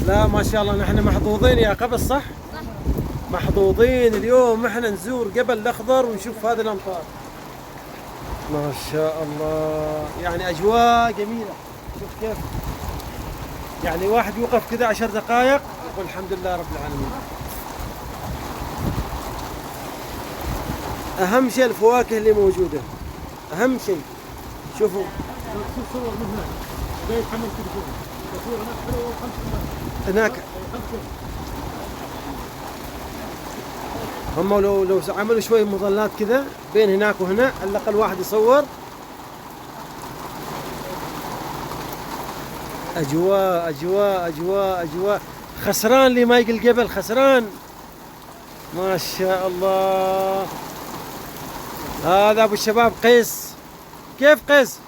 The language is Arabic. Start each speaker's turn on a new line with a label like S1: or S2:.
S1: لا ما شاء الله نحن محظوظين يا قبل، صح؟ محظوظين اليوم احنا نزور جبل الاخضر ونشوف هذه الامطار. ما شاء الله، يعني اجواء جميله. شوف كيف يعني واحد يوقف كذا 10 دقائق يقول الحمد لله رب العالمين. اهم شيء الفواكه اللي موجوده، اهم شيء. شوفوا
S2: شوف صور من هناك ده يتحمل تليفون، تصوير هناك حلوه و5
S1: هناك هم لو عملوا شويه مظلات كذا بين هناك وهنا على الاقل واحد يصور. اجواء اجواء اجواء اجواء. خسران اللي ما يجي الجبل، خسران. ما شاء الله. هذا ابو الشباب قيس. كيف قيس؟